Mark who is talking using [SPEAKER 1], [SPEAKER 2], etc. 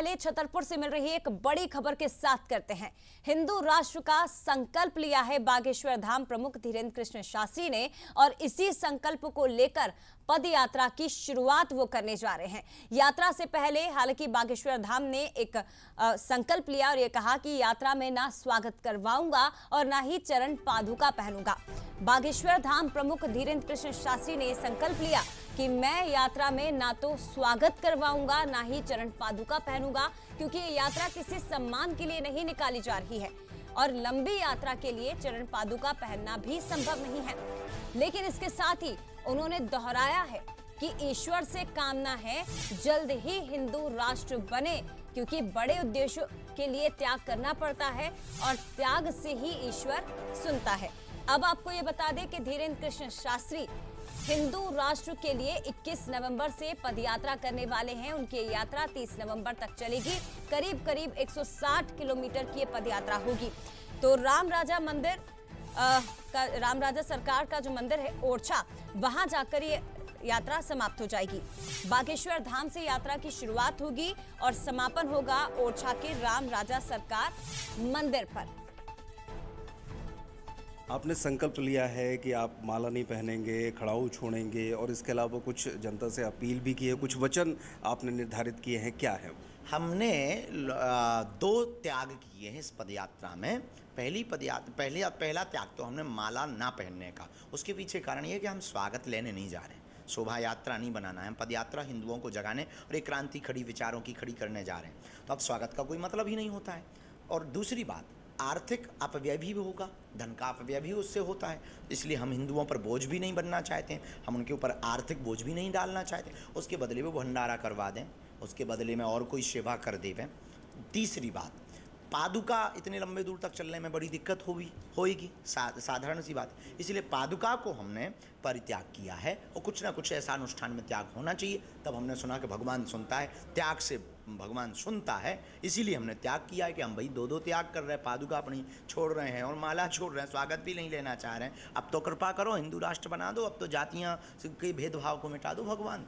[SPEAKER 1] पहले छतरपुर से मिल रही एक बड़ी खबर के साथ करते हैं। हिंदू राष्ट्र का संकल्प लिया है बागेश्वर धाम प्रमुख धीरेन्द्र कृष्ण शास्त्री ने और इसी संकल्प को लेकर पद यात्रा की शुरुआत वो करने जा रहे हैं। यात्रा से पहले हालांकि बागेश्वर धाम ने एक संकल्प लिया और ये कहा कि यात्रा में ना स्वागत करवाऊंगा और ना ही चरण पादुका पहनूंगा। बागेश्वर धाम प्रमुख धीरेन्द्र कृष्ण शास्त्री ने संकल्प लिया कि मैं यात्रा में ना तो स्वागत करवाऊंगा ना ही चरण पादुका पहनूंगा, क्योंकि ये यात्रा किसी सम्मान के लिए नहीं निकाली जा रही है और लंबी यात्रा के लिए चरण पादुका पहनना भी संभव नहीं है। लेकिन इसके साथ ही उन्होंने दोहराया है कि ईश्वर से कामना है जल्द ही हिंदू राष्ट्र बने, क्योंकि बड़े उद्देश्यों के लिए त्याग करना पड़ता है और त्याग से ही ईश्वर सुनता है। अब आपको ये बता दें कि धीरेन्द्र कृष्ण शास्त्री हिंदू राष्ट्र के लिए 21 नवंबर से पदयात्रा करने वाले हैं। उनकी यात्रा 30 नवंबर तक चलेगी। करीब 160 किलोमीटर की पदयात्रा होगी। तो राम राजा सरकार का जो मंदिर है ओरछा, वहां जाकर ये यात्रा समाप्त हो जाएगी। बागेश्वर धाम से यात्रा की शुरुआत होगी और समापन होगा ओरछा के राम राजा सरकार मंदिर पर।
[SPEAKER 2] आपने संकल्प लिया है कि आप माला नहीं पहनेंगे, खड़ाऊ छोड़ेंगे और इसके अलावा कुछ जनता से अपील भी की है, कुछ वचन आपने निर्धारित किए हैं, क्या है?
[SPEAKER 3] हमने 2 त्याग किए हैं इस पदयात्रा में। पहला त्याग तो हमने माला ना पहनने का। उसके पीछे कारण ये कि हम स्वागत लेने नहीं जा रहे हैं, शोभा यात्रा नहीं बनाना है। हम पदयात्रा हिंदुओं को जगाने और एक क्रांति खड़ी विचारों की खड़ी करने जा रहे हैं। तो अब स्वागत का कोई मतलब ही नहीं होता है। और दूसरी बात, आर्थिक अपव्यय भी होगा, धन का अपव्यय भी उससे होता है। इसलिए हम हिंदुओं पर बोझ भी नहीं बनना चाहते हैं, हम उनके ऊपर आर्थिक बोझ भी नहीं डालना चाहते। उसके बदले में वो भंडारा करवा दें, उसके बदले में और कोई सेवा कर देवें। तीसरी बात, पादुका इतने लंबे दूर तक चलने में बड़ी दिक्कत होगी, साधारण सी बात। इसलिए पादुका को हमने परित्याग किया है और कुछ ना कुछ ऐसा अनुष्ठान में त्याग होना चाहिए। तब हमने सुना कि भगवान सुनता है, त्याग से भगवान सुनता है। इसीलिए हमने त्याग किया है कि हम भाई 2 त्याग कर रहे हैं, पादुका अपनी छोड़ रहे हैं और माला छोड़ रहे हैं, स्वागत भी नहीं लेना चाह रहे हैं। अब तो कृपा करो, हिंदू राष्ट्र बना दो, अब तो जातियाँ के भेदभाव को मिटा दो भगवान।